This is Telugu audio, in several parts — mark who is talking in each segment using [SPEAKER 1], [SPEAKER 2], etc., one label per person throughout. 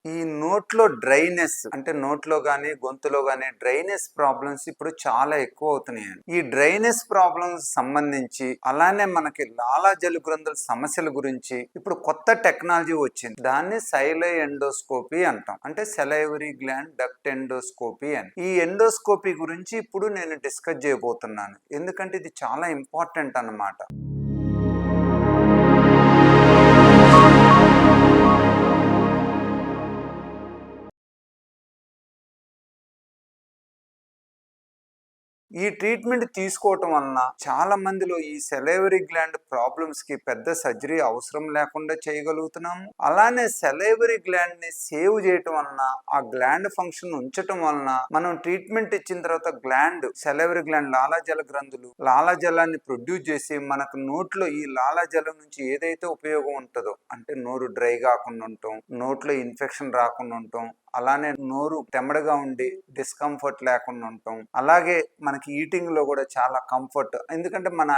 [SPEAKER 1] ఈ నోట్లో డ్రైనెస్ అంటే నోట్లో గానీ, గొంతులో గానీ డ్రైనెస్ ప్రాబ్లమ్స్ ఇప్పుడు చాలా ఎక్కువ అవుతున్నాయండి. ఈ డ్రైనెస్ ప్రాబ్లమ్స్ సంబంధించి అలానే మనకి లాలాజల గ్రంథుల సమస్యల గురించి ఇప్పుడు కొత్త టెక్నాలజీ వచ్చింది. దాన్ని సైలో ఎండోస్కోపీ అంటాం. అంటే సెలైవరీ గ్లాండ్ డక్ట్ ఎండోస్కోపీ అని. ఈ ఎండోస్కోపీ గురించి ఇప్పుడు నేను డిస్కస్ చేయబోతున్నాను. ఎందుకంటే ఇది చాలా ఇంపార్టెంట్ అన్నమాట. ఈ ట్రీట్మెంట్ తీసుకోవటం వలన చాలా మందిలో ఈ సెలైవరీ గ్లాండ్ ప్రాబ్లమ్స్ కి పెద్ద సర్జరీ అవసరం లేకుండా చేయగలుగుతున్నాము. అలానే సెలైవరీ గ్లాండ్ ని సేవ్ చేయటం వలన ఆ గ్లాండ్ ఫంక్షన్ ఉంచటం వలన మనం ట్రీట్మెంట్ ఇచ్చిన తర్వాత గ్లాండ్ సెలైవరీ గ్లాండ్ లాలాజల గ్రంథులు లాలాజలాన్ని ప్రొడ్యూస్ చేసి మనకు నోట్లో ఈ లాలాజలం నుంచి ఏదైతే ఉపయోగం ఉంటుందో అంటే నోరు డ్రై కాకుండా ఉండటం, నోట్లో ఇన్ఫెక్షన్ రాకుండా ఉండటం, అలానే నోరు తెమ్మడగా ఉండి డిస్కంఫర్ట్ లేకుండా ఉండటం, అలాగే మనకి ఈటింగ్ లో కూడా చాలా కంఫర్ట్. ఎందుకంటే మన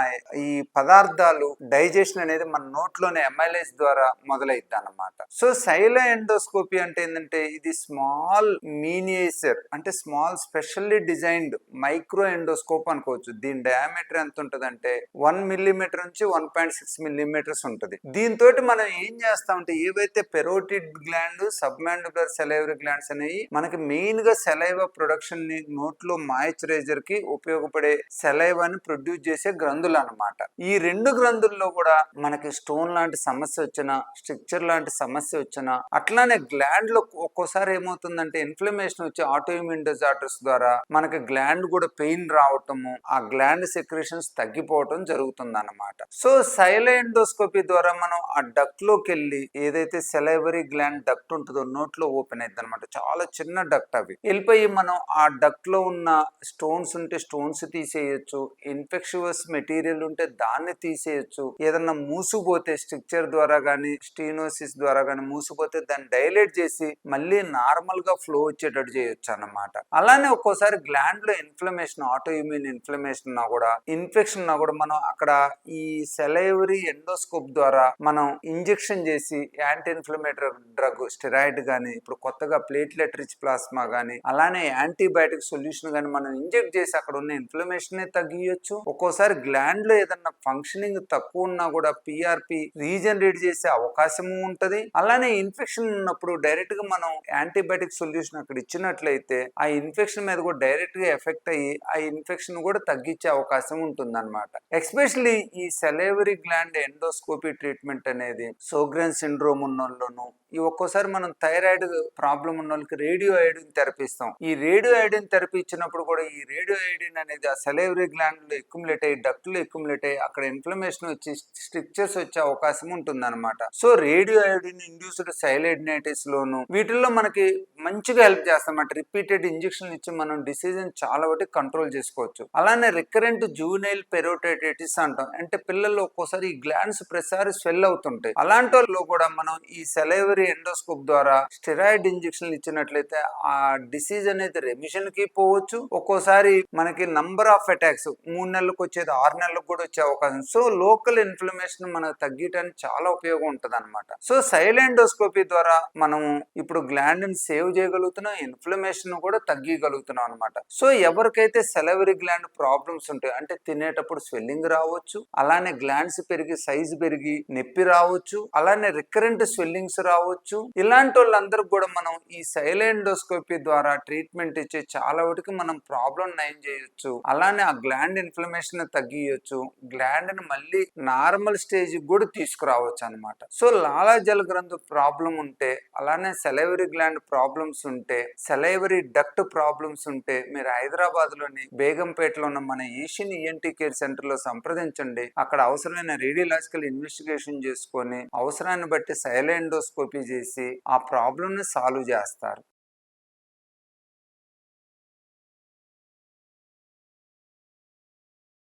[SPEAKER 1] ఈ పదార్థాలు డైజెషన్ అనేది మన నోట్లోనే ఎమైలేజ్ ద్వారా మొదలైద్ది అన్నమాట. సో సైలో ఎండోస్కోపీ అంటే ఏంటంటే ఇది స్మాల్ మీనియేచర్ అంటే small specially designed micro endoscope అనుకోవచ్చు. దీని డయామీటర్ ఎంత ఉంటుంది అంటే 1 మిల్లీమీటర్ నుంచి 1.6 మిల్లీమీటర్స్ ఉంటుంది. దీంతో మనం ఏం చేస్తామంటే ఏవైతే పెరోటిడ్ గ్లాండ్ సబ్మాండిబులర్ సెలైవరీ గ్లాండ్స్ అనేవి మనకి మెయిన్ గా సెలైవా ప్రొడక్షన్ ని నోట్లో మాయిశ్చరైజర్ కి ఉపయోగపడే సెలైవాని ప్రొడ్యూస్ చేసే గ్రంథులు అన్నమాట. ఈ రెండు గ్రంథుల్లో కూడా మనకి స్టోన్ లాంటి సమస్య వచ్చినా, స్ట్రక్చర్ లాంటి సమస్య వచ్చినా, అట్లానే గ్లాండ్ లో ఒక్కోసారి ఏమవుతుందంటే ఇన్ఫ్లమేషన్ వచ్చి ఆటోఇమ్యూన్ డిజార్డర్స్ ద్వారా మనకి గ్లాండ్ కూడా పెయిన్ రావటము, ఆ గ్లాండ్ సెక్రేషన్స్ తగ్గిపోవటం జరుగుతుంది అన్నమాట. సో సైలో ఎండోస్కోపీ ద్వారా మనం ఆ డక్ట్ లోకి వెళ్ళి ఏదైతే సెలైవరీ గ్లాండ్ డక్ట్ ఉంటుందో నోట్లో ఓపెన్ అయింది అనమాట. చాలా చిన్న డక్ట్ అవి వెళ్ళిపోయి మనం ఆ డక్ట్ లో ఉన్న స్టోన్స్ ఉంటే స్టోన్స్ తీసేయచ్చు, ఇన్ఫెక్షియస్ మెటీరియల్ ఉంటే దాన్ని తీసేయచ్చు, ఏదన్నా మూసుకుపోతే స్ట్రక్చర్ ద్వారా కానీ స్టీనోసిస్ ద్వారా కానీ మూసుకుపోతే దాన్ని డైలేట్ చేసి మళ్ళీ నార్మల్ గా ఫ్లో వచ్చేటట్టు చేయొచ్చు అన్నమాట. అలానే ఒక్కోసారి గ్లాండ్ లో ఇన్ఫ్లమేషన్ ఆటో ఇమ్యూన్ ఇన్ఫ్లమేషన్ ఉన్నా కూడా ఇన్ఫెక్షన్ ఉన్నా కూడా మనం అక్కడ ఈ సెలైవరీ ఎండోస్కోప్ ద్వారా మనం ఇంజెక్షన్ చేసి యాంటీ ఇన్ఫ్లమేటరీ డ్రగ్ స్టెరాయిడ్ కానీ ఇప్పుడు కొత్తగా ప్లేట్లెట్ రిచ్ ప్లాస్మా కానీ అలానే యాంటీబయాటిక్ సొల్యూషన్ కానీ మనం ఇంజెక్ట్ చేసి అక్కడ ఉన్న ఇన్ఫ్లమేషన్ తగ్గియచ్చు. ఒక్కోసారి గ్లాండ్ లో ఏదన్నా ఫంక్షనింగ్ తక్కువ ఉన్నా కూడా పిఆర్పి రీజనరేట్ చేసే అవకాశము ఉంటది. అలానే ఇన్ఫెక్షన్ ఉన్నప్పుడు డైరెక్ట్ గా మనం యాంటీబయాటిక్ సొల్యూషన్ అక్కడ ఇచ్చినట్లయితే ఆ ఇన్ఫెక్షన్ మీద కూడా డైరెక్ట్ గా ఎఫెక్ట్ అయ్యి ఆ ఇన్ఫెక్షన్ కూడా తగ్గించే అవకాశం ఉంటుంది అనమాట. ఎస్పెషలీ ఈ సెలైవరీ గ్లాండ్ ఎండోస్కోపీ ట్రీట్మెంట్ అనేది సోగ్రెన్ సిండ్రోమ్ ఉన్న వాళ్ళను, ఈ ఒక్కోసారి మనం థైరాయిడ్ ప్రాబ్లం ఉన్న వాళ్ళకి రేడియో ఐడిన్ థెరపీ ఇస్తాం. ఈ రేడియో ఐడిన్ థెరపీ ఇచ్చినప్పుడు కూడా ఈ రేడియో ఐడిన్ అనేది ఆ సెలైవరీ గ్లాండ్ లో ఎక్యుములేట్ అయ్యి డక్ట్లో ఎక్యుములేట్ అయ్యి అక్కడ ఇన్ఫ్లమేషన్ వచ్చి స్ట్రిక్చర్స్ వచ్చే అవకాశం ఉంటుంది అనమాట. సో రేడియో ఐడిన్ ఇండ్యూస్డ్ సైలైడినైటిస్ లోను వీటిల్లో మనకి మంచిగా హెల్ప్ చేస్తామన్నమాట. రిపీటెడ్ ఇంజెక్షన్ ఇచ్చి మనం డిసీజ్ చాలా వరకు కంట్రోల్ చేసుకోవచ్చు. అలానే రికరెంట్ జూనైల్ పెరోటైటిస్ అంటాం. అంటే పిల్లల్లో ఒక్కోసారి ఈ గ్లాండ్స్ ప్రతిసారి స్వెల్ అవుతుంటాయి. అలాంటి వాళ్ళు కూడా మనం ఈ సెలైవరీ ఎండోస్కోప్ ద్వారా స్టెరాయిడ్ ఇంజెక్షన్లు ఇచ్చినట్లయితే ఆ డిసీజ్ అనేది రెమిషన్ కి పోవచ్చు. ఒక్కోసారి మనకి నంబర్ ఆఫ్ అటాక్స్ 3 నెలలకు వచ్చేది 6 నెలలకు కూడా వచ్చే అవకాశం. సో లోకల్ ఇన్ఫ్లమేషన్ మనకు తగ్గటానికి చాలా ఉపయోగం ఉంటుంది అనమాట. సో సైలో ఎండోస్కోపీ ద్వారా మనం ఇప్పుడు గ్లాండ్ ని సేవ్ చేయగలుగుతున్నాం, ఇన్ఫ్లమేషన్ కూడా తగ్గిగలుగుతున్నాం అనమాట. సో ఎవరికైతే సెలైవరీ గ్లాండ్ ప్రాబ్లమ్స్ ఉంటాయి అంటే తినేటప్పుడు స్వెల్లింగ్ రావచ్చు, అలానే గ్లాండ్స్ పెరిగి సైజ్ పెరిగి నొప్పి రావచ్చు, అలానే రికరెంట్ స్వెల్లింగ్స్ రావచ్చు, ఇలాంటి వాళ్ళందరూ కూడా మనం ఈ సైలో ఎండోస్కోపీ ద్వారా ట్రీట్మెంట్ ఇచ్చి చాలా వరకు మనం ప్రాబ్లం నయం చేయొచ్చు. అలానే ఆ గ్లాండ్ ఇన్ఫ్లమేషన్ తగ్గియచ్చు, గ్లాండ్ ని మళ్ళీ నార్మల్ స్టేజ్ కూడా తీసుకురావచ్చు అనమాట. సో లాలాజల గ్రంథు ప్రాబ్లం ఉంటే, అలానే సెలైవరీ గ్లాండ్ ప్రాబ్లమ్స్ ఉంటే, సెలైవరీ డక్ట్ ప్రాబ్లమ్స్ ఉంటే మీరు హైదరాబాద్ లోని బేగంపేటలో ఉన్న మన ఏషియన్ ఈఎన్టీ కేర్ సెంటర్ లో సంప్రదించండి. అక్కడ అవసరమైన రేడియోలాజికల్ ఇన్వెస్టిగేషన్ చేసుకొని అవసరాన్ని బట్టి సైలో ఎండోస్కోపీ చేసి ఆ ప్రాబ్లమ్ ని సాల్వ్ చేస్తారు.